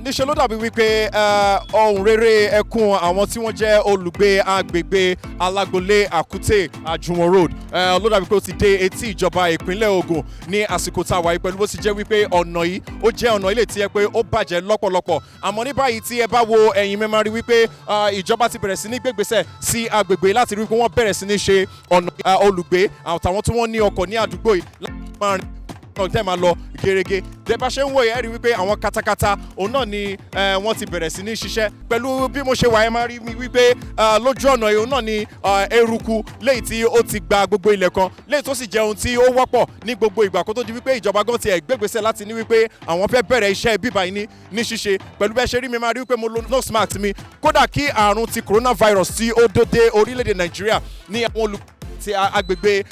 níṣẹ́ ló dàbí wípé ohun rere ẹkún àwọn tí wọ́n jẹ́ olùgbé agbègbè Alágbolé Àkútè Àjùwọ̀n road ló dàbí pé ó ti dé etí ìjọba ìpínlẹ̀ Ògùn ní àsìkò tá a wà yìí pẹ̀lú bó ti jẹ́ wípé ọ̀nà yìí ó jẹ́ ọ̀nà ilé tí ẹ pé ó bàjẹ́ lọ́pọ̀lọpọ̀ àmọ́ ní báyìí tí ẹ bá wo ẹ̀yìn mẹ́ma rí wípé ìjọba ti bẹ̀rẹ̀ sí ní gbégbésẹ̀ sí agbègbè láti rí wípé wọ́n bẹ̀rẹ̀ sí ní ṣe ọ̀nà olùgbé àtàwọn tí wọ́n ní ọkọ̀ ní àdúgbò yìí láti máa rìn tẹ́ máa lọ gerege tẹ́ bá ṣe ń wòye ẹ rí wípé àwọn katakata òun náà ni wọ́n ti bẹ̀rẹ̀ sí ní ṣiṣẹ́ pẹ̀lú bí mo ṣe wà ẹ máa rí mi wípé lójú ọ̀nà òun náà ni eruku léyìí tí ó ti gba gbogbo ilẹ̀ kan léyìí tó sì jẹ́ ohun tí ó wọ́pọ̀ ní gbogbo ìgbà kó tó di wípé ìjọba gan ti gbégbèsè láti ní wípé àwọn fẹ́ bẹ̀rẹ̀ iṣẹ́ bíbá yìí ní ṣíṣe pẹ̀lú bẹ́ẹ̀ ṣe rí mi máa rí wípé mo lo nose mask mi kódà kí àrùn ti coronavirus tí ó dé orílẹ̀-èdè Nàìjíríà ní àwọn olùkọ́ ti agbègbè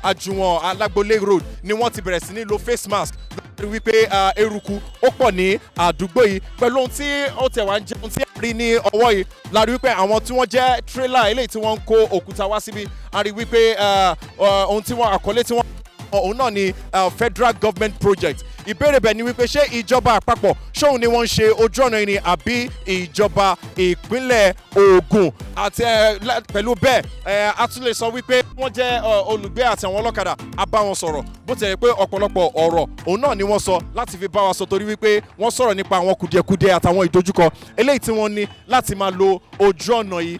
Àjùwọ̀n Alágbolé road ni wọ́n ti bẹ̀rẹ̀ sí ní lo face mask lórí wípé eruku ó pọ̀ ní àdúgbò yìí pẹ̀lú ohun tí ó tẹ̀ wá ń jẹ́ ohun tí a rí ní ọwọ́ yìí la rí wípé àwọn tí wọ́n jẹ́ tírélà eléyìí tí wọ́n ń kó òkúta wá síbi a rí wípé ohun tí wọ́n àkọlé tí wọ́n òun náà ni federal government project ìbéèrè bẹ̀ ni wípé ṣé ìjọba àpapọ̀ ṣóun ni wọ́n ń ṣe ojú ọ̀nà yìí ni àbí ìjọba ìpínlẹ̀ Ògùn àti pẹ̀lú bẹ́ẹ̀ a tún lè sọ wípé wọ́n jẹ́ olùgbé àti àwọn ọlọ́kadà a bá wọn sọ̀rọ̀ bó ti yẹ pé ọ̀pọ̀lọpọ̀ ọ̀rọ̀ òun náà ni wọ́n sọ láti fi bá wa sọ torí wípé wọ́n sọ̀rọ̀ nípa àwọn kùdìẹ̀kudiẹ àtàwọn ìdojúkọ eléyìí tí wọ́n ní láti máa lo ojú ọ̀nà yìí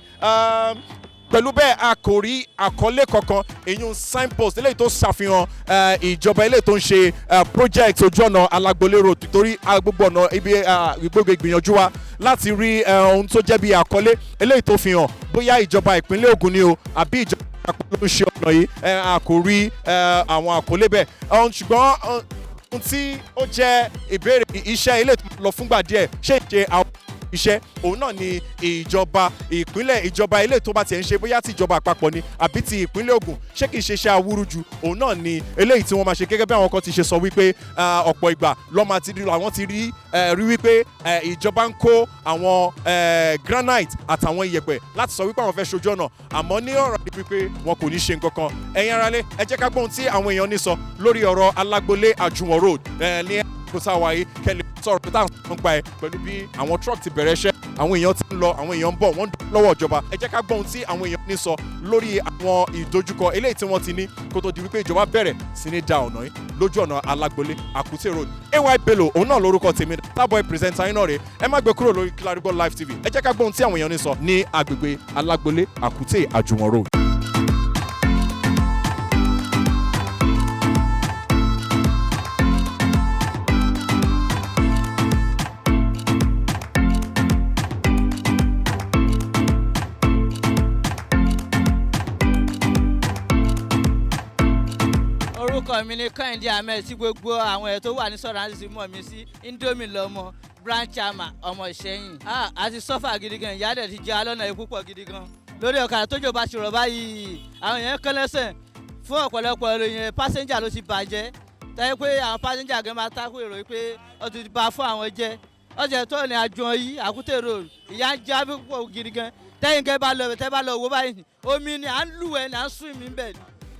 pẹ̀lú bẹ́ẹ̀ a kò rí àkọlé kankan èyí signpost eléyìí tó ṣàfihàn ìjọba eléyìí tó ń ṣe project ojú ọ̀nà Alágbolé road torí gbogbo ọ̀nà ibi gbogbo ìgbìyànjú wa láti rí ohun tó jẹ́ bí àkọlé eléyìí tó fi hàn bóyá ìjọba ìpínlẹ̀ Ògùn ni o àbí ìjọba àpapọ̀ ló ń ṣe ọ̀nà yìí a kò rí àwọn àkọlé bẹ́ẹ̀ ṣùgbọ́n ohun tí ó jẹ́ ìbéèrè iṣẹ́ eléyìí tó lọ fúngbà díẹ̀ ṣé ìṣe àwọn iṣẹ́ òun náà ni ìjọba ìpínlẹ̀ ìjọba ilé tó bá tiẹ̀ ń ṣe bóyá ti ìjọba àpapọ̀ ni àbí ti ìpínlẹ̀ Ògùn ṣé kìí ṣe iṣẹ́ awúrúju òun náà ni eléyìí tí wọ́n máa ṣe gẹ́gẹ́ bí àwọn kan ti ṣe sọ wípé ọ̀pọ̀ ìgbà lọ́mọ ti rí àwọn ti rí wípé ìjọba ń kó àwọn granite àtàwọn iyẹ̀pẹ̀ láti sọ wípé àwọn fẹ́ ṣojú ọ̀nà àmọ́ ní ọ̀rọ̀ ni wípé wọn kò ní ṣe nǹkan kan ẹ̀yin aráalé ẹ jẹ́ ká gbóhun tí àwọn èèyàn ní sọ lórí ọ̀rọ̀ Alágbolé Àjùwọ̀n road ní kò sáwà yìí kẹlẹ̀ sọ̀rọ̀ pé táwọn sọ̀rọ̀ ń pa ẹ̀ pẹ̀lú bí àwọn truck ti bẹ̀rẹ̀ iṣẹ́ àwọn èèyàn ti ń lọ àwọn èèyàn ń bọ̀ wọ́n ń dúró lọ́wọ́ ìjọba ẹ jẹ́ ká gbọ́ ohun tí àwọn èèyàn ní sọ lórí àwọn ìdojúkọ eléyìí tí wọ́n ti ní kó tó di wípé ìjọba bẹ̀rẹ̀ sí ní da ọ̀nà yìí lójú ọ̀nà Alágbolé Àkútè road AY Bello òun náà lórúkọ tèmi Starboy presenter yín náà rè ẹ má gbé kúrò lórí Kilarigbo Live TV ẹ jẹ́ ká gbọ́ ohun tí àwọn èèyàn ní sọ ní agbègbè Alágbolé Àkútè Àjùwọ̀n road. orúkọ mi ní Kẹ́hìndé Ahmed tí gbogbo àwọn ẹ̀ tó wà ní sọ̀rọ̀ àti mọ̀ mí sí Indomie lọ́mọ branch chairman ọmọ Ìṣẹ́yìn. A ti sọ́fà gidi gan ìyá dẹ̀ ti jẹ́ alọ́nà yìí púpọ̀ gidi gan lórí ọ̀kadà tójò bá ṣòro báyìí àwọn èèyàn kán lẹ́sẹ̀ fún ọ̀pọ̀lọpọ̀ èèyàn pásẹ́njà ló ti bàjẹ́ tẹ́lẹ̀ pé àwọn pásẹ́njà gan máa tákù èrò pé ó ti bá fún àwọn jẹ́ ọjà tó ní Àjùwọ̀n yìí Àkútè road ìyá ń já púpọ̀ gidi gan tẹ́yìn kẹ́ bá lọ wò báyìí omi ni à ń lúwẹ̀ẹ́ ni à ń sún mi bẹ́ẹ̀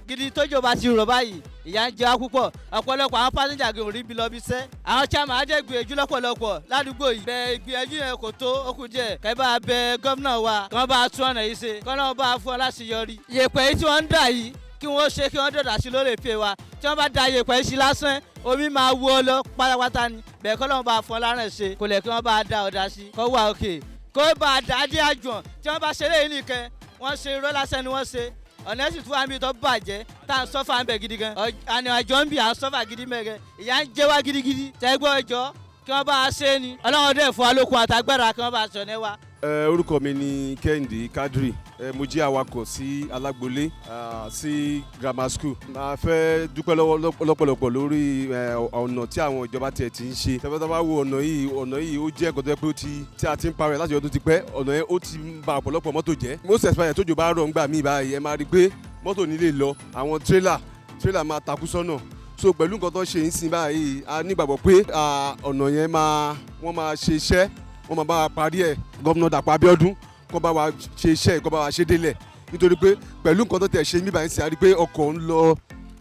gidi tójò bá ti rọ̀ báyìí ìyà ń jẹ wá púpọ̀ ọ̀pọ̀lọpọ̀ àwọn pásẹ́njà gan ò rí bí lọ bí sẹ́ àwọn chairman á jẹ́ gbìyànjú lọ́pọ̀lọpọ̀ ládùúgbò yìí bẹ́ẹ̀ ìgbìyànjú yẹn kò tó ó kù díẹ̀ kẹ́ bá bẹ gómìnà wa kí wọ́n bá tún ọ̀nà yìí ṣe kí wọ́n bá fún ọ láṣeyọrí yèpẹ̀ yìí tí wọ́n ń dà yìí kí wọ́n ṣe kí wọ́n dọ̀dà sí lórí èpè wa tí wọ́n bá da yèpẹ̀ yìí sí lásán omi máa wó ọ lọ pátápátá ni bẹ́ẹ̀ kọ́ lọ́wọ́ bá fún ọ lárẹ̀ ṣe kò lẹ̀ kí wọ́n bá da ọ̀dà sí kó wà òkè kó bá dà dé Àjùwọ̀n tí wọ́n bá ṣe léyìn nìkan wọ́n ṣe irọ́ lásán ni wọ́n ṣe ọ̀nà sì tún wá níbi tó bàjẹ́ tá à ń sọ́fà ń bẹ̀ gidi gan àní àjọ ń bì à ń sọ́fà gidi mẹ́gẹ́ ìyà ń jẹ wá gidigidi tẹ́gbọ́ ẹjọ́ kí wọ́n bá a ṣe ni Ọlọ́run dẹ̀ fún wa lókun àtàgbára kí wọ́n bá a sọ ní wa. orúkọ mi ni Kẹ́hìndé Kadri mo jẹ́ awakọ̀ sí Alágbolé sí grammar school. a fẹ́ dúpẹ́ lọ́pọ̀lọpọ̀ lórí ọ̀nà tí àwọn ìjọba tiẹ̀ ti ń ṣe. tẹ́fẹ́tẹ́fẹ́ wo ọ̀nà yìí ó jẹ́ ẹ̀kọ́ tó yẹ pé tí a ti ń parẹ́ láti ọdún ti pẹ́ ọ̀nà yẹn ó ti ń ba ọ̀pọ̀lọpọ̀ mọ́tò jẹ́. most especially tójò bá rọ̀ ńgbà míì báyìí ẹ máa rí i pé mọ́tò nílé lọ àwọn tírélà máa takú sọ́nà. so pẹ̀lú nǹkan tó ṣe ń sin báyìí a nígbàgbọ́ pé ọ̀nà yẹn wọ́n máa ṣe iṣẹ́ wọ́n máa bá wa parí ẹ̀ gómìnà Dàpọ̀ Abíọ́dún kó bá wa ṣe iṣẹ́ kó bá wa ṣe délẹ̀ nítorí pé pẹ̀lú nǹkan tó tẹ̀ ṣe níbà yín sí a rí pé ọkọ̀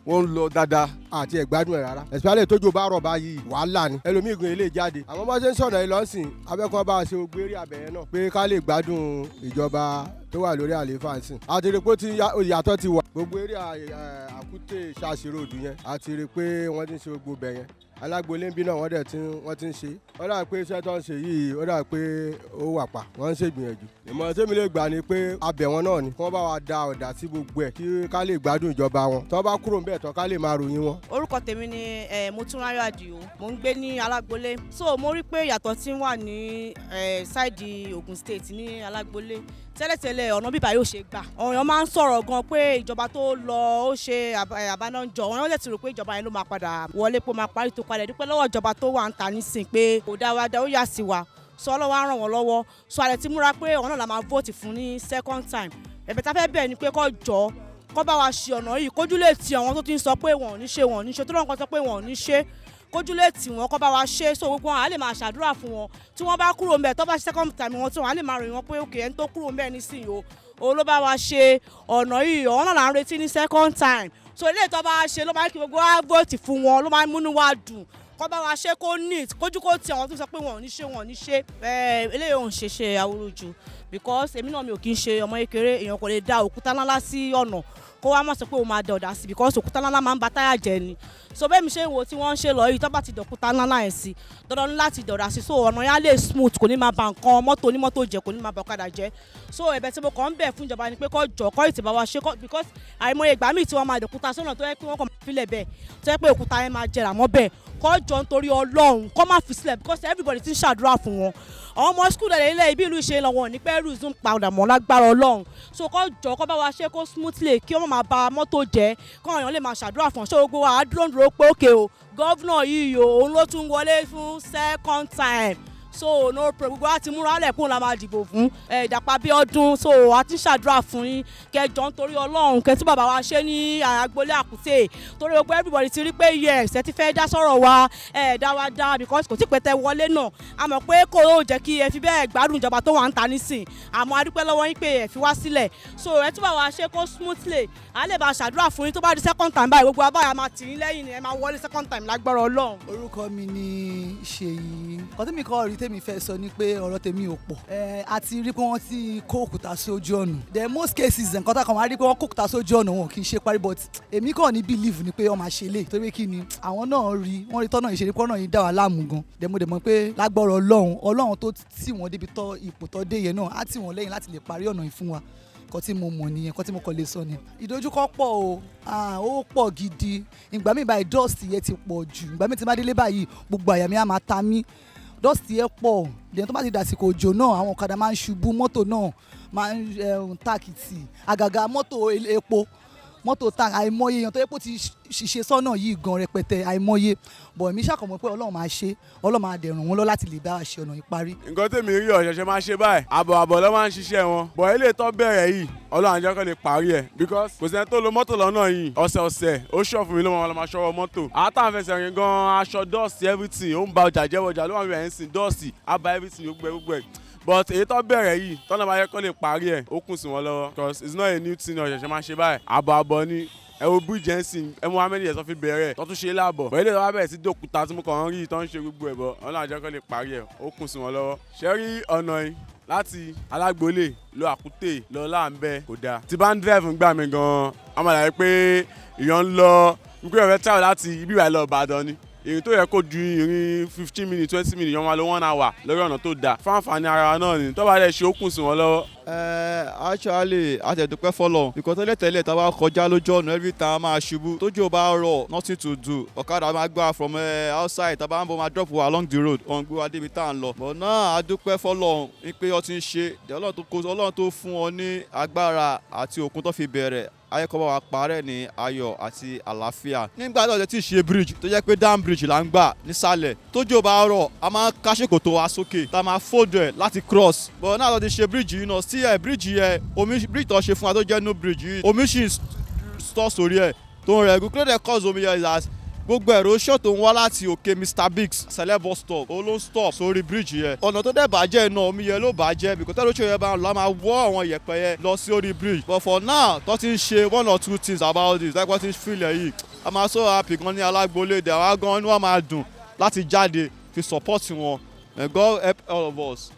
wọ́n ń lọ dáadáa àti ẹ̀gbádùn ẹ̀ rárá especially tójò bá rọ̀ báyìí wàhálà ni ẹlòmíì gan ilé jáde àwọn bá ṣe ń sọ̀rọ̀ yìí lọ́sìn abẹ́kọ́ bá a ṣe gbé rí abẹ́yẹn náà pé ká lè gbádùn ìjọba tó wà lórí àlééfà nsìn àti rí pé ìyàtọ̀ ti wà gbogbo eré Àkútè Ṣàṣì road yẹn àti rí pé wọ́n ti ń ṣe gbogbo bẹ̀ yẹn Alágbolé ń bí náà wọ́n ti ń ṣe ó dà pé iṣẹ́ tó ń ṣe yìí ó dà pé ó wà pa wọ́n ń ṣègbìyànjú ìmọ̀ràn tèmi lè gbà ni pé abẹ̀ wọn náà ni kí wọ́n bá wa da ọ̀dà sí gbogbo ẹ̀ kí ká lè gbádùn ìjọba wọn tó bá kúrò níbẹ̀ tán ká lè máa ròyìn wọn. Orúkọ tèmi ni Motúnráyọ̀ Àdìó mo ń gbé ní Alágbolé so mo rí pé ìyàtọ̀ tí ń wà ní sáìdì Ògùn State ní Alágbolé tẹ́lẹ̀tẹ́lẹ̀ ọ̀nà bíbá yóò ṣe gbà ọ̀yàn máa ń sọ̀rọ̀ gan pé ìjọba tó lọ ó ṣe àbánájọ ọ̀yàn lè ti rò pé ìjọba yẹn ló máa padà wọlé pé ó máa parí tó kalẹ̀ dúpẹ́ lọ́wọ́ ìjọba tó wà ń ta nísìn pé kò dá wa dá ó yà sí wa sọ ọlọ́wọ́ á ràn wọ́n lọ́wọ́ sọ àrẹ ti múra pé ọ̀nà la máa vote fún ní second time ẹ̀bẹ̀ tá fẹ́ bẹ̀ ni pé kó jọ kó bá wa ṣe ọ̀nà yìí kójú lè ti àwọn tó ti ń sọ pé wọn ò ní ṣe tó lọ́nkọ́ sọ pé wọn ò ní ṣe kójú lè tì wọ́n kó bá wa ṣe so gbogbo wọn á lè máa ṣàdúrà fún wọn tí wọ́n bá kúrò ńbẹ̀ tó bá ṣe second time wọn tí wọ́n á lè máa ròyìn wọn pé òkè ẹni tó kúrò ńbẹ̀ nísìnyí o ló bá wa ṣe ọ̀nà yìí ọ̀nà là ń retí ní second time so ilé ìtọ́ bá ṣe ló máa ń kí gbogbo wa vote fún wọn ló máa ń múnú wa dùn kọ́ bá wa ṣe kó neat kójú kó ti àwọn tó sọ pé wọn ò ní ṣe eléyìí ò ń ṣe awúrúju because èmi náà mi ò kí ń ṣe ọmọ kékeré èèyàn kò lè da òkúta ńlá sí ọ̀nà kó wá má sọ pé ó máa da ọ̀dà sí because òkúta ńlá máa ń ba táyà jẹ́ ni so bẹ́ẹ̀ mi ṣe ń wo tí wọ́n ń ṣe lọ yìí tó bá ti dọ̀kúta ńlá yẹn sí dandan láti dọ̀dà sí so ọ̀nà yẹn á lè smooth kò ní máa ba nǹkan mọ́tò onímọ́tò jẹ́ kò ní máa ba ọ̀kadà jẹ́ so ẹ̀bẹ̀ tí mo kàn ń bẹ̀ fún ìjọba ni pé kó jọ kó ìtìbá wa ṣe because àìmọye ìgbà míì tí wọ́n máa dọ̀kúta sọ́nà tó yẹ pé wọ́n kàn máa filẹ̀ bẹ́ẹ̀ tó yẹ pé òkúta yẹn máa jẹrà mọ́ bẹ́ẹ̀ kó jọ nítorí Ọlọ́run kó má fi sílẹ̀ because everybody ti ń ṣàdúrà fún wọn àwọn ọmọ skul ẹ̀rẹ̀ ilẹ̀ ibi ìlú ṣe lọ́wọ́ ní pẹ́ resume padà mọ́ lágbára Ọlọ́run so kó jọ kó bá wa ṣe kó smoothly kí wọ́n máa ba mọ́tò jẹ́ kó àwọn èèyàn lè máa ṣàdúrà fún ọ ṣé gbogbo wa á dúró pé òkè o gọ́vnà yìí o òun ló tún wọlé fún second time so no problem gbogbo àti múra lẹ́kùn la máa dìbò fún Dàpọ̀ Abíọ́dún so a ti ń ṣàdúrà fún yín kẹjọ nítorí Ọlọ́run kẹtí bàbá wa ṣe ní Agboolé Àkútè torí gbogbo everybody ti rí pé yes ẹ ti fẹ́ dá sọ̀rọ̀ wa dá wa dá because kò tí pẹ́tẹ́ wọlé náà a mọ̀ pé kò ó jẹ́ kí ẹ fi bẹ́ẹ̀ gbádùn ìjọba tó wà ń ta nísìn àmọ́ a dúpẹ́ lọ́wọ́ yín pé ẹ fi wá sílẹ̀ so ẹ tí bàbá wa ṣe kó smoothly a lè bá ṣàdúrà fún yín tó bá di second time báyìí gbogbo abáyà máa tì yín lẹ́yìn ni ẹ máa wọlé second time lágbára Ọlọ́run. Orúkọ mi ni Ṣèyí nǹkan tí mi kọ́ rí tèmi fẹ́ sọ ni pé ọ̀rọ̀ tèmi ò pọ̀ àti rí pé wọ́n ti kó òkúta sí ojú ọ̀nà the most cases nǹkan tá a kàn wá rí pé wọ́n kó òkúta sí ojú ọ̀nà wọn kì í ṣe parí but èmi kàn ní believe ni pé wọ́n máa ṣe lè torí kí ni àwọn náà rí wọ́n rí tọ́nà ìṣeré pé ọ̀nà yìí dá wa láàmú gan dẹ̀mọ́ pé lágbọ́rọ̀ Ọlọ́run tó tì wọ́n débi tọ́ ipò tọ́ dé yẹn náà á tì wọ́n lẹ́yìn láti lè parí ọ̀nà yìí fún wa kọ́ tí mo mọ̀ nìyẹn kọ́ tí mo kọ́ lè sọ ni ìdojúkọ pọ̀ o ó pọ̀ gidi ìgbà mi báyìí dust yẹn ti pọ̀ jù ìgbà mi ti má délé báyìí gbogbo àyà mi á máa ta mí dust yẹn pọ̀ lẹ́yìn tó bá ti dàsìkò òjò náà àwọn ọ̀kadà máa ń ṣubú mọ́tò náà máa ń tàkìtì àgàgà mọ́tò epo mọ́tò tank àìmọye èèyàn tó yẹ kó ti ṣiṣẹ́ sọ́nà yìí gan rẹpẹtẹ àìmọye bọ̀ èmi ṣàkọ̀mọ́ pé Ọlọ́run máa ṣe Ọlọ́run máa dẹ̀rùn wọn lọ láti lè bá ṣe ọ̀nà ìparí. nǹkan tèmi rí ọ̀ṣẹ̀ṣẹ̀ máa ṣe báyìí àbọ̀ ló máa ń ṣiṣẹ́ wọn bọ̀ ilé tó bẹ̀rẹ̀ yìí Ọlọ́run àjọ kan lè parí ẹ̀ because kò sẹ́ni tó lo mọ́tò lọ́nà yìí ọ̀sẹ̀ ó ṣọ̀fù mi ló máa ṣọ́wọ́ mọ́tò àtàǹfẹsẹ̀ rìn gan aṣọ dust everything ó ń ba ọjà jẹ́wọ́ ọjà ló wà ń sìn dust á ba everything gbogbo ẹ̀ but èyí tó bẹ̀rẹ̀ yìí tọ́nà máa yẹ kó lè parí ẹ̀ ó kùn sí wọn lọ́wọ́ because it's not a new thing ọ̀ṣẹ̀ṣẹ̀ máa ṣe báyìí àbọ̀ ni ẹ wo bridge ẹ̀sìn ẹ mú hamẹ́lì ẹ̀sán fi bẹ̀rẹ̀ tó tún ṣe láàbọ̀ bọ̀ ilé ìjọba bẹ̀rẹ̀ sí dòkúta tí mo kàn ń rí tó ń ṣe gbogbo ẹ̀ bọ̀ ọ̀nà àjẹkọ́ lè parí ẹ̀ ó kùn sí wọn lọ́wọ́ ṣe rí ọ̀nà yìí láti Alágbolé lọ Àkútè lọ Láǹbẹ̀ kò dáa tí bá ń drive gbà mí gan-an a máa dàbí pé èèyàn ń lọ wípé ọ̀fẹ́ travel láti ibi ìwà lọ Ìbàdàn ni ìrìn tó yẹ kó ju ìrìn 15 minutes 20 minutes yọ̀n máa lo 1 hour lórí ọ̀nà tó dáa fún àǹfààní ara náà ni tó bá dẹ̀ ṣe ó kùn sí wọn lọ́wọ́. Actually àtẹ̀dúpẹ́ fọlọ́ nǹkan tẹ́lẹ̀ tá a bá kọjá lójú ọ̀nà every time máa ṣubú tójú bá rọ̀ nothing to do ọ̀kadà máa gbà from outside tá a bá ń bọ̀ máa drop wa along the road ọ̀n gbé wa débi tá à ń lọ. but náà àdúpẹ́ fọlọ́ wípé ó ti ń ṣe Ọlọ́run tó fún ọ ní agbára àti òkun tó fi bẹ̀rẹ̀ ayẹ́kọ̀ọ́ bá wa parẹ́ ní ayọ̀ àti àlàáfíà. nígbà tó ti ṣe bridge tó jẹ́ pé dam bridge là ń gbà nísàlẹ̀ tójò bá rọ̀ a máa káṣíkò tó wa sókè tá a máa fold ẹ̀ láti cross. but náà tó ti ṣe bridge yìí náà sí ẹ̀ bridge yẹn bridge tó ṣe fún wa tó jẹ́ no bridge yìí omi ṣì ń stọ́ sórí ẹ̀ tó ń rẹ̀ gùn kí ló dé cause omi yẹn is as gbogbo ẹ̀rọ ṣọ́ tó ń wá láti òkè Mr Biggs celeb bus stop ó ló ń stop sórí bíríìjì yẹn ọ̀nà tó dẹ̀ bàjẹ́ náà omi yẹn ló bàjẹ́ bìkọ́ tẹ́lẹ̀ ṣọ́ yẹn bá ń lọ máa wọ́ àwọn ìyẹ̀pẹ̀ yẹn lọ sí orí bíríìjì but for now tó ti ń ṣe 1 or 2 things about this like wọ́n ti ń filẹ̀ yìí a máa so happy gan ní Alágbolé dẹ̀ wá gan ni wọ́n máa dùn láti jáde fi support wọn God help all of us.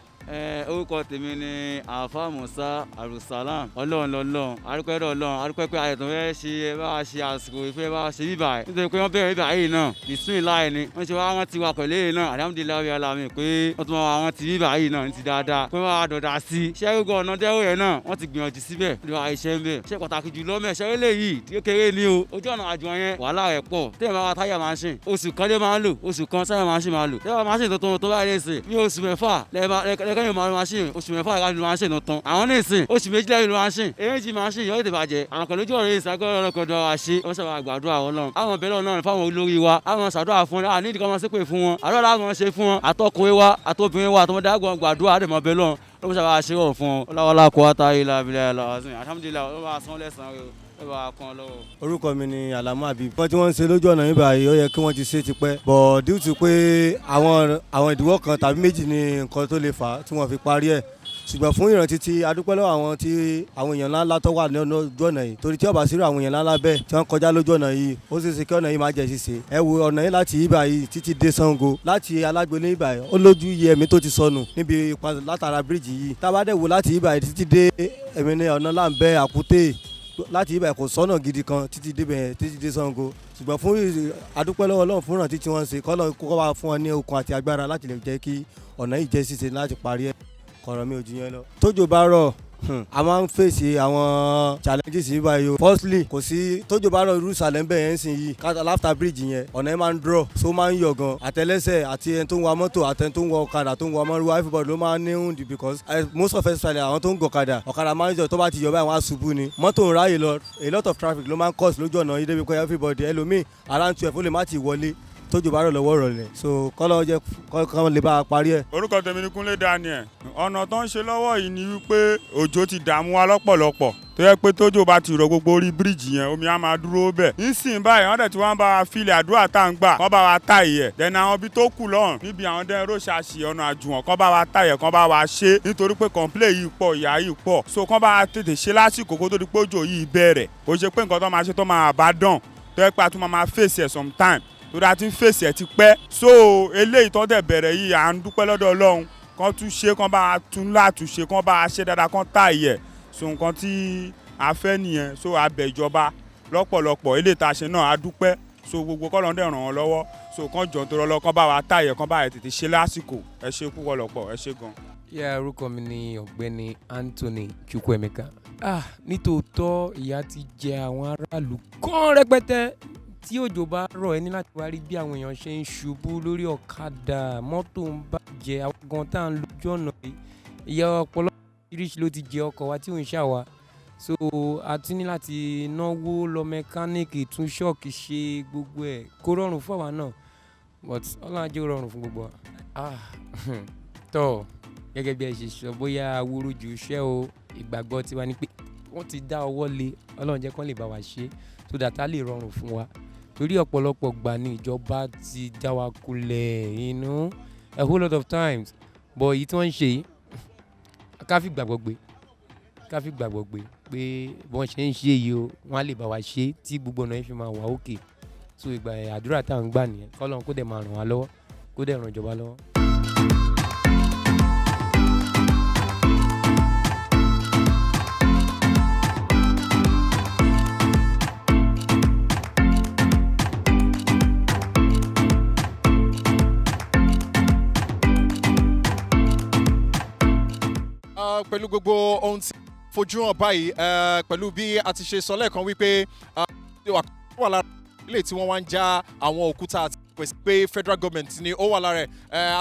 Orúkọ tèmi ni Alfa Musa Arusalam Ọlọ́run lọ́lọ́run arúpẹ́rẹ́ Ọlọ́run arúpẹ́ pé àyẹ̀tọ̀ fẹ́ ṣe bá wa ṣe àsìkò ìfẹ́ bá wa ṣe bíbà ẹ̀ nítorí pé wọ́n bẹ̀rẹ̀ bíbà yìí náà bismillah ni wọ́n ṣe wá wọ́n ti wà pẹ̀lú èyí náà alhamdulilayi alami pé wọ́n tún wọ́n ti bíbà yìí náà ti dáadáa pé wọ́n á dọ̀dà sí ṣé gbogbo ọ̀nà dẹ́rù yẹn náà wọ́n ti gbìyànjú síbẹ̀ ló wà iṣẹ́ ń bẹ̀ ṣé pàtàkì jùlọ mẹ́ ṣẹ́ eléyìí kékeré ni o ojú ọ̀nà àjọ yẹn wàhálà rẹ̀ pọ̀ tẹ́yìn bá wa táyà máṣín oṣù kan lé máa ń lò oṣù kan sáyà máṣín máa lò tẹ́yìn máṣín tuntun tó bá yẹ ṣe bí oṣù mẹ́fà lẹ́kẹ́yìn máṣín oṣù mẹ́fà ìlú máa ń ṣe ìnàtàn àwọn ní ìsìn oṣù méjìlá ìlú máa ń ṣe èyí máa ń ṣe ìyọ́ ètè bàjẹ́ àwọn kan lójú ọ̀rẹ́ ìsàgọ́rọ̀ ọlọ́kọ̀dọ̀ wa ṣe wọ́n sábà gbàdúrà wọn náà àwọn bẹ̀rẹ̀ náà fáwọn olórí wa àwọn ṣàdúrà fún wọn nídìí kan máa ṣépè fún wọn àdúrà láwọn ṣe fún wọn àtọkùnrin wa àtobìnrin wa àtọmọdé àgbọn gbàdúrà àdèmọ bẹ́ẹ̀ lọ́n ló ń sábà ṣe wọ̀ fún wọn ọlọ́wọ́lá kó wá táyé lábílẹ̀ lọ́wọ́sìn alhamdulilayi ó máa san lẹ́sàn-án rẹ̀ orúkọ mi ni Alamu Habib wọ́n tí wọ́n ń ṣe lójú ọ̀nà yìí báyìí ó yẹ kí wọ́n ti ṣe tipẹ́ but due to pé àwọn ìdíwọ́ kan tàbí méjì ni nǹkan tó lè fà á tí wọ́n fi parí ẹ̀ ṣùgbọ́n fún ìrántí tí adúpẹ́ lọ́wọ́ àwọn èèyàn ńláńlá tó wà lójú ọ̀nà yìí torí tí ó bá sí àwọn èèyàn ńláńlá bẹ́ẹ̀ tí wọ́n kọjá lójú ọ̀nà yìí ó ṣeé ṣe kí ọ̀nà yìí máa jẹ́ ṣíṣe ẹ wo ọ̀nà yìí láti ibà yìí títí dé Ṣàngó láti Alágbolé ibà yìí ó lójú iye ẹ̀mí tó ti sọnù níbi látara bíríìjì yìí tá a bá dẹ̀ wò láti ibà yìí títí dé ẹ̀mí ní ọ̀nà Láǹbẹ́ Àkúté láti ibà kò sọ́nà gidi kan títí dé Ṣàngó ṣùgbọ́n fún adúpẹ́ lọ́wọ́ Ọlọ́run fún ìrántí tí wọ́n ṣe kọ́ kó wá fún wọn ní okun àti agbára láti lè jẹ́ kí ọ̀nà yìí jẹ́ ṣíṣe láti parí ẹ̀ kọ̀rọ̀ mi ò jù yẹn lọ. tójò bá rọ̀ a máa ń fèsì àwọn challenges yìí báyìí o. firstly kò sí tójò bá rọ̀ irú ìsàlẹ̀ ń bẹ̀ yẹn ń sìn yìí láfta bridge yẹn ọ̀nà yẹn máa ń draw so máa ń yọ̀ gan àtẹlẹsẹ̀ àti ẹni tó ń wa mọ́tò àtẹni tó ń wa ọ̀kadà tó ń wa mọ́rúwá everybody ló máa ń ní hùndì because most of especially àwọn tó ń gọ̀kadà ọ̀kadà máa ń yọ̀ tó bá ti yọ̀ báyìí wọ́n á ṣubú ni mọ́tò ń ráyè lọ a lot of traffic ló máa ń cause lójú ọ̀nà yìí débi pé everybody ẹlòmíì around 12 ó lè má ti wọlé tójú bá rọ̀ lọ́wọ́ rọ̀lẹ́ so kọ́lọ́ jẹ́ kọ́ lè bá a parí ẹ̀. orúkọ tèmi ni Kúnlé Daniel ọ̀nà tó ń ṣe lọ́wọ́ yìí ni wípé òjò ti dààmú wa lọ́pọ̀lọpọ̀ tó yẹ pé tójò bá ti rọ̀ gbogbo orí bíríìjì yẹn omi á máa dúró bẹ̀. nísìnyí báyìí wọ́n dẹ̀ tí wọ́n bá wa filẹ̀ àdúrà tá à ń gbà kọ́ bá wa tá ìyẹ̀ dẹ̀nà àwọn ibi tó kù lọ́rùn níbi àwọn dẹ́n róṣàṣì ọ̀nà àjùwọ̀n kọ́ bá wa tá ìyẹ̀ kọ́ bá wa ṣe nítorí pé kọ̀ǹplẹ̀ yìí pọ̀ ìyà yìí pọ̀ so kọ́ bá wa tètè ṣe lásìkò kó tó di pé òjò yìí bẹ̀rẹ̀ ó ṣe pé nǹkan tó máa ṣe tó máa bá dàn tó yẹ pé a tún máa fèsì ẹ̀ sometime torí a ti ń fèsì ẹ̀ ti pẹ́ so eléyìí tó dẹ̀ bẹ̀rẹ̀ yìí à ń dúpẹ́ lọ́dọ̀ Ọlọ́run kan tún ṣe kan bá a tún látúnṣe kan bá a ṣe dáadáa kan tá ìyẹ̀ so nǹkan tí a fẹ́ nìyẹn so a bẹ̀ ìjọba lọ́pọ̀lọpọ̀ eléyìí tá a ṣe náà a dúpẹ́ so gbogbo kọ́lọ́n dẹ̀ ràn wọ́n lọ́wọ́ so kan jọ̀ nítorí Ọlọ́run kan bá wa tá ìyẹ̀ kan bá a tètè ṣe lásìkò ẹ ṣe púpọ̀ lọ́pọ̀ ẹ ṣe gan. orúkọ mi ni Ọ̀gbẹ́ni Anthony Chukwuemeka nítòótọ́ ìyà ti jẹ àwọn aráàlú gan rẹpẹtẹ tí òjò bá rọ̀ ẹ́ ní láti wá rí bí àwọn èèyàn ṣe ń ṣubú lórí ọ̀kadà mọ́tò ń bàjẹ́ àwọn gan tá à ń lójú ọ̀nà yìí ìyà ọ̀pọ̀lọpọ̀ oríṣiríṣi ló ti jẹ ọkọ̀ wa tí ò ń ṣàwà so a ti ní láti náwó lọ mẹkáníìkì tún ṣọ́ọ̀kì ṣe gbogbo ẹ̀ kó rọrùn fún àwa náà but Ọlọ́run á jẹ́ ó rọrùn fún gbogbo wa. tọ́ gẹ́gẹ́ bí ẹ ṣe sọ bóyá awúrú ju iṣẹ́ o ìgbàgbọ́ tiwa ni pé wọ́n ti dá ọwọ́ lé Ọlọ́run jẹ́ kán lè bá wa ṣe so that á lè rọrùn fún wa torí ọ̀pọ̀lọpọ̀ gbà ní ìjọba ti já wa kulẹ̀ a whole lot of times but èyí tí wọ́n ń ṣe yìí ká fi gbàgbọ́ gbé pé bọ́n ṣe ń ṣe yìí o wọ́n á lè bá wa ṣe tí gbogbo ọ̀nà yẹn fi máa wà òkè so ìgbà àdúrà tá à ń gbà nìyẹn kọ́lọ́run kó dẹ̀ máa ràn wá lọ́wọ́ kó dẹ̀ ràn ìjọba lọ́wọ́. pẹ̀lú gbogbo ohun tí fojú hàn báyìí pẹ̀lú bí a ti ṣe sọ lẹ́ẹ̀kan wípé wà lára ilé tí wọ́n wá ń já àwọn òkúta àti pèsè pé federal government ni ó wà lára ẹ̀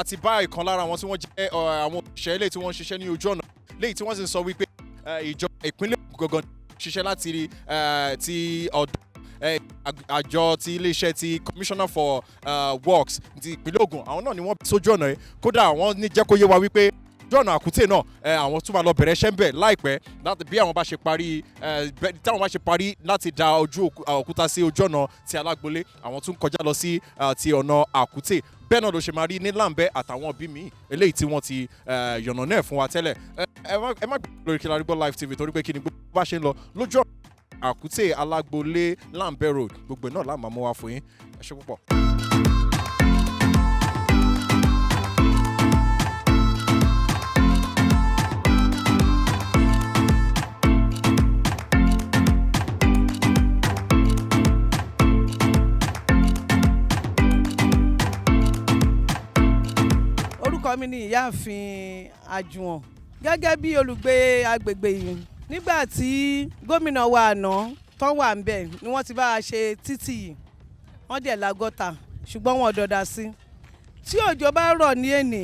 àti bá ìkan lára àwọn tí wọ́n jẹ́ àwọn òṣìṣẹ́ ilé tí wọ́n ń ṣiṣẹ́ ní ojú ọ̀nà léyìí tí wọ́n sì ń sọ wípé ìjọba ìpínlẹ̀ gangan ṣiṣẹ́ láti ti ọ̀dọ̀ àjọ ti iléeṣẹ́ ti commissioner for works ti ìpínlẹ̀ Ògùn àwọn náà ni wọ́n sójú ọ̀nà yìí kódà wọ́n ní jẹ́ kó yé wa wípé ojú ọ̀nà Àkútè náà àwọn tún máa lọ bẹ̀rẹ̀ iṣẹ́ ń bẹ̀ láìpẹ́ láti bí àwọn bá ṣe parí láti da ojú òkúta sí ojú ọ̀nà ti Alágbolé àwọn tún kọjá lọ sí ti ọ̀nà Àkútè bẹ́ẹ̀ náà ló ṣe máa rí ní Làǹbẹ́ àtàwọn òbí mi eléyìí tí wọ́n ti yànnà náà fún wa tẹ́lẹ̀ ẹ má gbé lórí Kilarigbo Live TV torí pé kí ni gbogbo bá ṣe ń lọ lójú ọ̀nà Àkútè Alágbolé Làǹbẹ́ road gbogbo náà láàmú mọ́ wa fún yín ẹ ṣé púpọ̀. orúkọ mi ni ìyáàfin Àjùwọ̀n gẹ́gẹ́ bí olùgbé agbègbè yìí nígbà tí gómìnà wa àná tán wà ń bẹ̀ ni wọ́n ti bá a ṣe títì yìí wọ́n dẹ̀ la gọ́tà ṣùgbọ́n wọn ò dọ̀dà sí tí òjò bá rọ̀ ní èní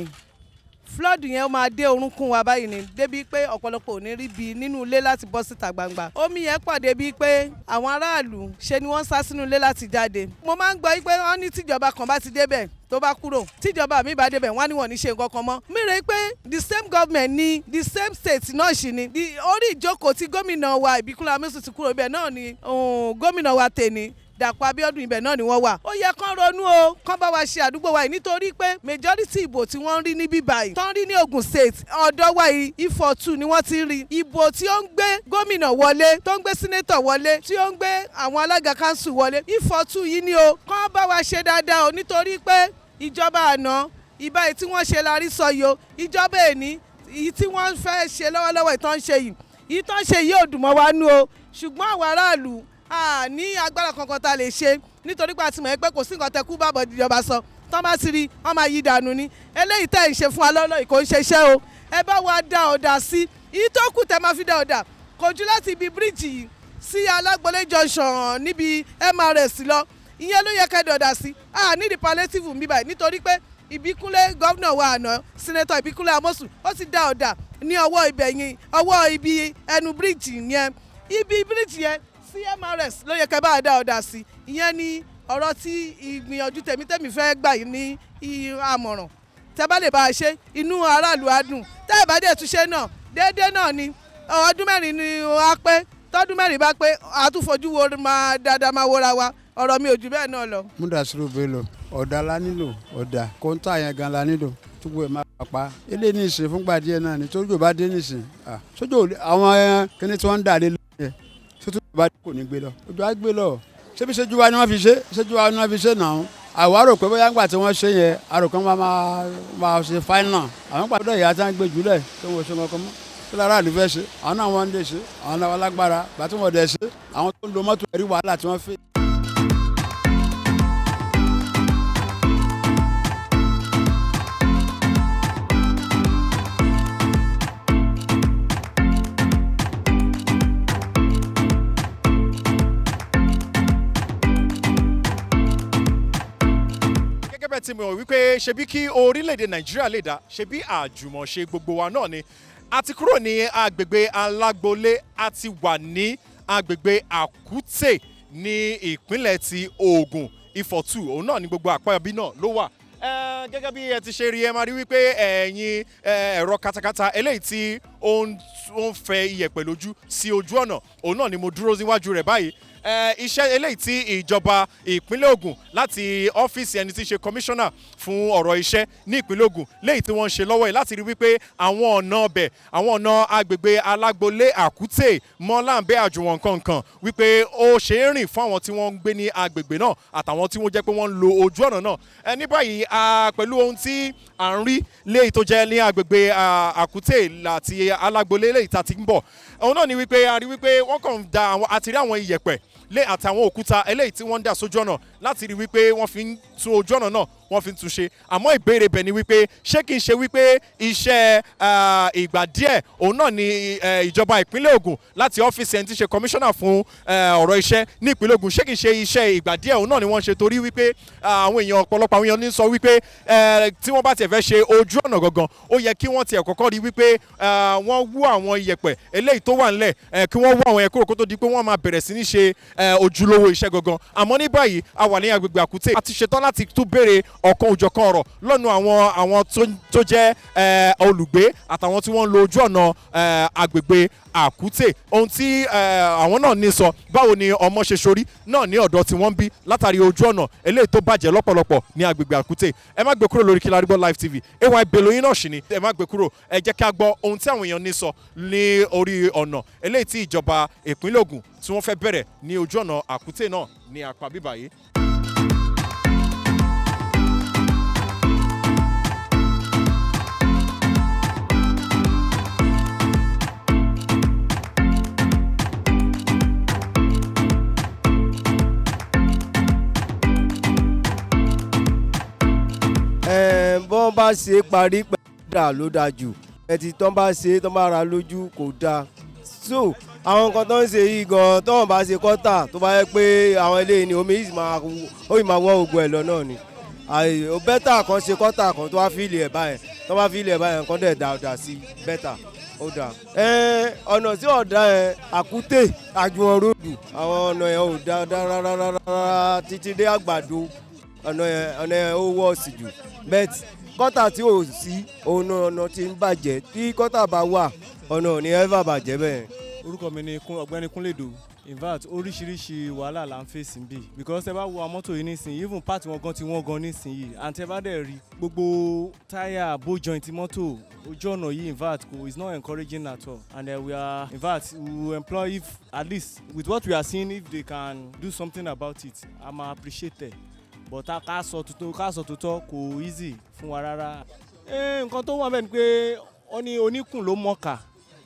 flood yẹn máa dé orúnkún wa báyìí ni débi pé ọ̀pọ̀lọpọ̀ ò ní rí bi nínú ilé láti bọ́ síta gbangba omi yẹn pọ̀ débi pé àwọn aráàlú ṣe ni wọ́n sá sínú ilé láti jáde mo máa ń gbọ́ pé wọ́n ní tíjọba kan bá ti débẹ̀ tó bá kúrò tíjọba mi bá débẹ̀ wọ́n á ní wọ́n ní ṣe nǹkan kan mọ́ mi rè pé the same government ni the same state náà sì ni orí ìjókòó tí gómìnà wa Ìbíkúnlé Amósùn ti kúrò ibẹ̀ náà ni gómìnà wa tèní Dàpọ̀ Abíọ́dún ibẹ̀ náà ni wọ́n wà. Ó yẹ kán ronú o kán bá wa ṣe àdúgbò wa yìí nítorí pé majority ìbò tí wọ́n ń rí níbí báyìí tán rí ní Ògùn state ọ̀dọ́ wa yìí Ifọ̀ 2 ni wọ́n ti rí. Ìbò tí ó ń gbé gómìnà wọlé tó ń gbé sínétọ̀ wọlé tí ó ń gbé àwọn alága kánsù wọlé Ifọ̀ 2 yìí ni o kán bá wa ṣe dáadáa o nítorí pé ìjọba àná ìbáyìí tí wọ́n ṣe la rí sọ yìí o ìjọba èní èyí tí wọ́n fẹ́ ṣe lọ́wọ́lọ́wọ́ ìtàn ṣe yìí ìtàn ṣe yìí ò dùn mọ́ wa nú o ṣùgbọ́n àwọn aráàlú a ní agbára kankan tá a lè ṣe nítorí pé a ti mọ̀ pé kò sí nǹkan tẹ kú bàbọ̀ ìjọba sọ tán bá ti rí wọ́n máa yí dànù ni eléyìí tẹ̀ ń ṣe fún wa lọ́lọ́ ìkó ń ṣe iṣẹ́ o ẹ bá wa dá ọ̀dà sí èyí tó kù tẹ máa fi dá ọ̀dà kò ju láti ibi bíríìjì yìí sí Alágbolé junction níbi MRS lọ ìyẹn ló yẹ kẹ́ dọ̀dà sí a ní di palliative mi báyìí nítorí pé Ìbíkúnlé gómìnà wa àná sínétọ̀ Ìbíkúnlé Amósùn ó ti dá ọ̀dà ní ọwọ́ ibẹ̀ yẹn ọwọ́ ibi ẹnu bíríìjì yẹn ibi bíríìjì yẹn MRS ló yẹ kẹ́ bá dá ọ̀dà sí ìyẹn ni ọ̀rọ̀ tí ìgbìyànjú tèmi fẹ́ gbà yìí ní àmọ̀ràn tẹ́ bá lè bá a ṣe inú aráàlú á dùn tẹ́ ẹ̀ bá dé túnṣe náà déédéé náà ni ọdún mẹ́rin ni a pé tọ́dún mẹ́rin bá pé àtúnfojú wo máa dáadáa máa wọra wa ọ̀rọ̀ mi ò jù bẹ́ẹ̀ náà lọ. Múdàsírù Bello ọ̀dà la nílò ọ̀dà kọ́ńtà yẹn gan la nílò túbú ẹ̀ máa pa ilé ní ìsìn fúngbà díẹ̀ náà ni tójú bá dé nísìn sójú àwọn kíní tí wọ́n ń dà lé lóye sójú bá kò ní gbé lọ ojú á gbé lọ ṣébi ṣéjú wa ni wọ́n fi ṣe ṣéjú wa ni wọ́n fi ṣe náà àwa rò pé bóyá ńgbà tí wọ́n ṣe yẹn àrò kan máa ṣe fáínà àwọn pàdé ìyá tí wọ́n gbé jùlẹ̀ tó wọ́n ṣe kankan mọ́ kí lára àlù fẹ́ ṣe àwọn náà wọ́n ń lè ṣe àwọn náà wọ́n lágbára gbà tí wọ́n dẹ̀ ṣe àwọn tó ń lo mọ́tò ẹ̀rí wàhálà tí wọ́n fẹ́. tí mo wípé ṣebí kí orílẹ̀-èdè Nàìjíríà lè dá ṣebí àjùmọ̀ṣe gbogbo wa náà ni a ti kúrò ní agbègbè Alágbolé a ti wà ní agbègbè Àkútè ní ìpínlẹ̀ ti Ògùn Ifọ̀ 2 òun náà ni gbogbo àpáyọbí náà ló wà gẹ́gẹ́ bí ẹ ti ṣe rí ẹ máa rí wípé ẹ̀yin ẹ̀rọ katakata eléyìí tí ó ń fẹ́ iyẹ̀pẹ̀ lójú sí ojú ọ̀nà òun náà ni mo dúró níwájú rẹ̀ báyìí iṣẹ́ eléyìí tí ìjọba ìpínlẹ̀ Ògùn láti ọ́fíìsì ẹni tí í ṣe kọmíṣánná fún ọ̀rọ̀ iṣẹ́ ní ìpínlẹ̀ Ògùn léyìí tí wọ́n ń ṣe lọ́wọ́ yìí láti rí wípé àwọn ọ̀nà ọbẹ̀ àwọn ọ̀nà agbègbè Alágbolé Àkútè Mọ́làǹbẹ́ Àjùwọ̀n kankan wípé ó ṣe é rìn fún àwọn tí wọ́n ń gbé ní agbègbè náà àtàwọn tí wọ́n jẹ́ pé wọ́n ń lo ojú ọ̀nà náà ní báyìí pẹ̀lú ohun tí à ń rí léyìí tó jẹ́ ní agbègbè Àkútè àti Alágbolé léyìí tá ti ń bọ̀ òun náà ni wípé a rí wípé wọ́n kàn da àti rí àwọn iyẹ̀pẹ̀ lé àtàwọn òkúta eléyìí tí wọ́n ń dà sójú ọ̀nà láti rí wípé wọ́n fi ń tún ojú ọ̀nà náà wọ́n fi ń tún ṣe àmọ́ ìbéèrè bẹ̀ ni wípé ṣé kìí ṣe wípé iṣẹ́ ìgbà díẹ̀ òun náà ni ìjọba ìpínlẹ̀ Ògùn láti ọ́fíìsì ẹni tí ṣe kọmíṣánná fún ọ̀rọ̀ iṣẹ́ ní ìpínlẹ̀ Ògùn ṣé kìí ṣe iṣẹ́ ìgbà díẹ̀ òun náà ni wọ́n ṣe torí wípé àwọn èèyàn ọ̀pọ̀lọpọ̀ àwọn èèyàn ní sọ wípé tí wọ́n bá tiẹ̀ fẹ́ ṣe ojú ọ̀nà gangan ó yẹ kí wọ́n tiẹ̀ kọ́kọ́ rí wípé wọ́n wú àwọn iyẹ̀pẹ̀ eléyìí tó wà ńlẹ̀ kí wọ́n wú àwọn yẹn kúrò kó tó di pé wọ́n máa bẹ̀rẹ̀ sí ní ṣe ojúlówó iṣẹ́ gangan àmọ́ ní báyìí a wà ní agbègbè Àkútè a ti ṣetán láti tún béèrè ọ̀kan òjọ̀kan ọ̀rọ̀ lọ́nu àwọn tó jẹ́ olùgbé àtàwọn tí wọ́n ń lo ojú ọ̀nà agbègbè Àkútè ohun tí àwọn náà ní sọ báwo ni ọmọ ṣe sorí náà ní ọ̀dọ̀ tí wọ́n ń bí látàrí ojú ọ̀nà eléyìí tó bàjẹ́ lọ́pọ̀lọpọ̀ ní agbègbè Àkútè. Ẹ má gbé kúrò lórí Kilarigbo Live TV, AY Bello yín náà ṣì ni, ẹ má gbé kúrò, ẹ jẹ́ kí a gbọ́ ohun tí àwọn èèyàn ní sọ ní orí ọ̀nà eléyìí tí ìjọba ìpínlẹ̀ Ògùn tí wọ́n fẹ́ bẹ̀rẹ̀ ní ojú ọ̀nà Àkútè náà ní apá bíbáyé. bọ́n bá ṣe parí pẹ̀lú ló dáa jù ẹtì tán bá ṣe tán bá ra lójú kò dáa so àwọn nǹkan tó ń ṣe yìí gan tọ́wọ́n bá ṣe kọ́tà tó bá yẹ pé àwọn eléyìí ni omi yìí máa wọ́ ogun ẹ̀ lọ náà ni ó bẹ́tà kan ṣe kọ́tà kan tó bá fíìlì ẹ̀ báyẹn tó bá fíìlì ẹ̀ báyẹn nǹkan dẹ̀ dáadáa sí bẹ́tà ó dáa. ọ̀nà tí ọ̀dà ẹ̀ Àkútè Àjùwọ̀n róòdù àwọn ọ̀nà yẹn ò dáa rárá títí dé Àgbàdo ọ̀nà yẹn ó wọ́ọ̀sì jù bẹ́ẹ̀ kọ́tà tí ò sí ọ̀nà tí ń bàjẹ́ tí kọ́tà bá wà ọ̀nà ò ní ẹ́fà bàjẹ́ bẹ́ẹ̀. Orúkọ mi ni ọ̀gbẹ́ni Kúnlédò. In fact oríṣiríṣi wàhálà là ń fèsì bí because ẹ bá wo àwọn mọ́tò yìí nísìnyí even part wọn gan ti wọ́n gan nísìnyí and ẹ bá dẹ̀ rí gbogbo táyà bó joint mọ́tò ojú ọ̀nà yìí in fact is not encouraging at all and we are in fact we will employ if at least with what we are seeing if they can do something about it I'm appreciated but ká sọ tuntun kò easy fún wa rárá. Nǹkan tó wà bẹ́ẹ̀ ni pé ó ní oníkùn ló mọ̀ọ́kà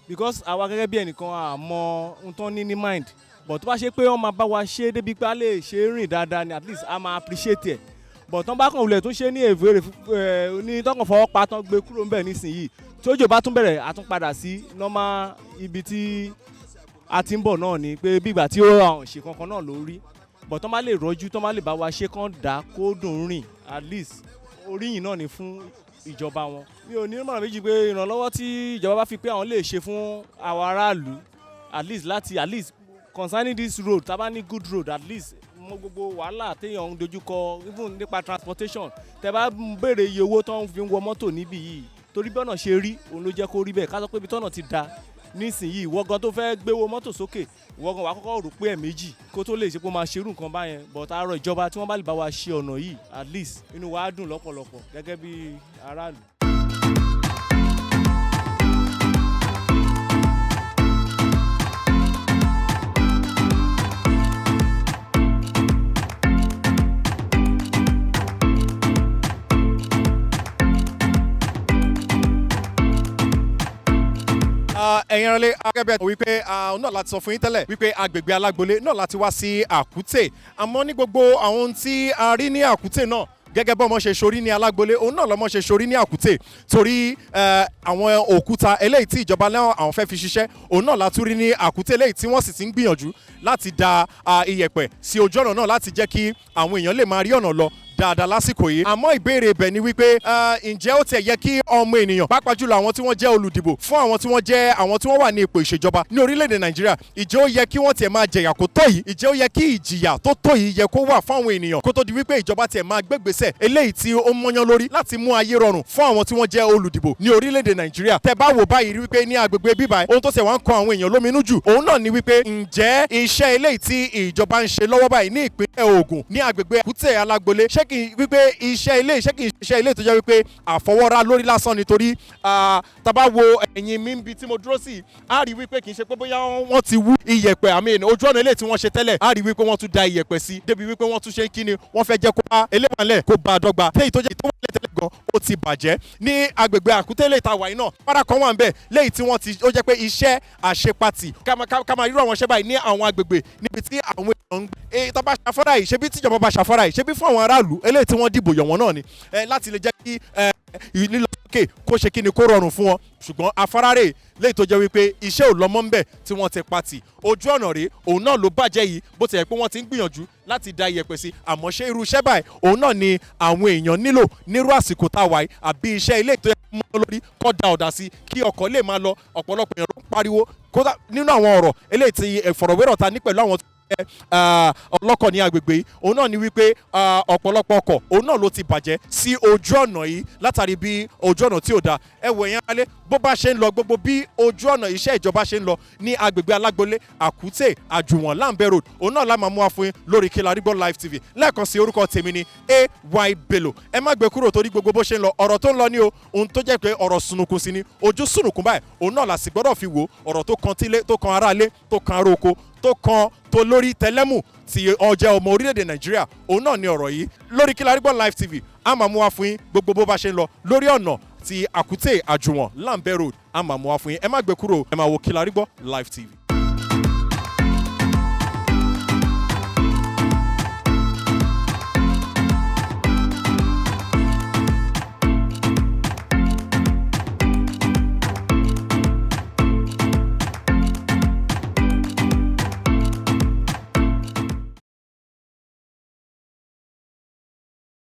because àwa gẹ́gẹ́ bí ẹnìkan àmọ́ ohun tó ní mind but tó bá ṣe pé wọ́n máa bá wa ṣe débi pé a lè ṣe rìn dáadáa ni at least a máa appreciate ẹ̀ but tán bá kàn wulẹ̀ tún ṣe ní èvèrè ní tọkàn fọwọ́ pa tán gbé kúrò ńbẹ̀ nísìnyí tí òjò bá tún bẹ̀rẹ̀ a tún padà sí normal ibi tí a ti ń bọ̀ náà ni pé bí ìgbà tí ó àwọn ṣe kankan náà ló rí but tán bá lè rọ́jú tán bá lè bá wa ṣe kán dá kó dùn rìn at least oríyìn náà ni fún ìjọba wọn. Mi ò ní mọ̀ràn méjì pé ìrànlọ́wọ́ tí ìjọba bá fi pé àwọn lè ṣe fún àwọn aráàlú at least concerning this road tá bá ní good road at least mọ gbogbo wàhálà téèyàn ń dojúkọ even nípa transportation tẹ́ bá béèrè iye owó tó ń fi wọ mọ́tò níbí yìí torí bí ọ̀nà ṣe rí òun ló jẹ́ kó rí bẹ́ẹ̀ ká sọ pé ibi tọ́nà ti da nísìnyí ìwọ gan tó fẹ́ gbéwó mọ́tò sókè ìwọ gan wà kọ́kọ́ rò pé ẹ̀ẹ̀mejì kó tó lè ṣe pé ó máa ṣerú nǹkan báyẹn but àárọ̀ ìjọba tí wọ́n bá lè bá wa ṣe ọ̀nà yìí at least inú wa á dùn lọ́pọ̀lọpọ̀ gẹ́gẹ́ bí aráàlú. ẹ̀yin ọ̀rẹ́lẹ̀ akẹ́bẹ̀ wípé náà láti sọ fún yín tẹ́lẹ̀ wípé agbègbè Alágbolé náà láti wá sí Àkútè àmọ́ ní gbogbo àwọn ohun tí a rí ní Àkútè náà gẹ́gẹ́ bọ́ ọmọ ṣe sorí ní Alágbolé òun náà lọ́mọ ṣe sorí ní Àkútè torí àwọn òkúta eléyìí tí ìjọba náà àwọn fẹ́ fi ṣiṣẹ́ òun náà látún rí ní Àkútè eléyìí tí wọ́n sì ti ń gbìyànjú láti da iyẹ̀pẹ̀ sí ojú ọ̀nà náà láti jẹ́ kí àwọn èèyàn lè máa rí ọ̀nà lọ dáadáa lásìkò yìí àmọ́ ìbéèrè ibẹ̀ ni wípé ǹjẹ́ ó tiẹ̀ yẹ kí ọmọ ènìyàn pàápàá jùlọ àwọn tí wọ́n jẹ́ olùdìbò fún àwọn tí wọ́n wà ní ipò ìṣèjọba ní orílẹ̀-èdè Nàìjíríà ìjẹ́ ó yẹ kí wọ́n tiẹ̀ máa jẹ̀yà kó tó yìí ìjẹ́ ó yẹ kí ìjìyà tó tó yìí yẹ kó wà fún àwọn ènìyàn kó tó di wípé ìjọba tiẹ̀ máa gbégbèsè eléyìí tí ó mọ́yán lórí láti mú ayé rọrùn fún àwọn tí wọ́n jẹ́ olùdìbò ní orílẹ̀-èdè Nàìjíríà tẹ́ bá wò báyìí rí wípé ní agbègbè bíbá ohun tó ṣe wá ń kan àwọn èèyàn lóminú jù òun náà ni wípé ǹjẹ́ iṣẹ́ eléyìí tí ìjọba ń ṣe lọ́wọ́ báyìí ní ìpínlẹ̀ Ògùn ní agbègbè Àkútè Alágbolé ṣé kì í wípé iṣẹ́ ilé tó jẹ́ wípé àfọwọ́rá lórí lásán nítorí tàbá wo ẹ̀yìn mi bí tí mo dúró sí a rí wípé kì í ṣe pé bóyá wọ́n ti wú iyẹ̀pẹ̀ àmì ojú ọ̀nà ilé tí wọ́n ṣe tẹ́lẹ̀ a rí wípé wọ́n tún da iyẹ̀pẹ̀ sí débi wípé wọ́n tún ṣe kíni wọ́n fẹ́ jẹ́ kó bá eléwàlẹ̀ kó bá a dọ́gba léyìí tó jẹ́ tó wà lẹ́tẹ̀lẹ̀ gan ó ti bàjẹ́ ní agbègbè Àkútè lè ta wàyí náà fara kan wà ń bẹ̀ léyìí tí ó jẹ́ pé iṣẹ́ àṣepatì ká máa rírọ̀ wọn ṣẹ́ báyìí ní àwọn agbègbè níbi tí àwọn èèyàn ń gbé tó bá ṣàfọ́ra yìí ṣebí tíjọba bá ṣàfọ́ra yìí ṣebí fún àwọn aráàlú eléyìí tí wọ́n dìbò yàn wọ́n náà ni láti lè jẹ́ kí lílọ sókè kó ṣe kí ni kó rọrùn fún wọn ṣùgbọ́n afárárè léyìí tó jẹ́ wípé iṣẹ́ ò lọ́mọ́ ńbẹ̀ tí wọ́n ti pati ojú ọ̀nà rèé òun náà ló bàjẹ́ yìí bó ti yẹ pé wọ́n ti ń gbìyànjú láti da iyẹ̀pẹ̀ sí àmọ́ ṣé irú iṣẹ́ báyìí òun náà ni àwọn èèyàn nílò nírú àsìkò tá a wà yìí àbí iṣẹ́ ilé tó yẹ kó mọ́ lórí kó da ọ̀dà sí kí ọkọ̀ lè máa lọ ọ̀pọ̀lọpọ̀ èèyàn ló ń pariwo kódà nínú àwọn ọ̀rọ̀ eléyìí tí ìfọ̀rọ̀wérọ̀ ta ní pẹ̀lú àwọn ọlọ́kọ̀ ní agbègbè yìí òun náà ni wípé ọ̀pọ̀lọpọ̀ ọkọ̀ òun náà ló ti bàjẹ́ sí ojú ọ̀nà yìí látàrí bí ojú ọ̀nà tí ò da ẹ wò yẹn alẹ́ bó bá ṣe ń lọ gbogbo bí ojú ọ̀nà iṣẹ́ ìjọba ṣe ń lọ ní agbègbè Alágbolé Àkútè Àjùwọ̀n Lambẹ́ Road òun náà la máa mú wa fún yín lórí Kilarigbo Live TV lẹ́ẹ̀kan sí orúkọ tèmi ni AY Bello ẹ má gbé kúrò torí gbogbo bó ṣe ń lọ ọ̀rọ̀ tó ń lọ ní o ohun tó jẹ́ pé ọ̀rọ̀ sunukun sí ni ojú sunukun báyìí òun náà la sì gbọ́dọ̀ fi wò ọ̀rọ̀ tó kan tílé tó kan aráalé tó kan ará oko tó kan tó lórí tẹlẹ́mù tí ọjà ọmọ orílẹ̀-èdè Nàìjíríà òun náà ni ọ̀rọ̀ yìí lórí Kilarigbo Live TV a máa mú wa fún yín gbogbo bó bá ṣe ń lọ lórí ọ̀nà ti Àkútè Àjùwọ̀n Lambẹ́ Road a máa mú wa fún yín ẹ má gbé kúrò ẹ máa wo Kilarigbo Live TV.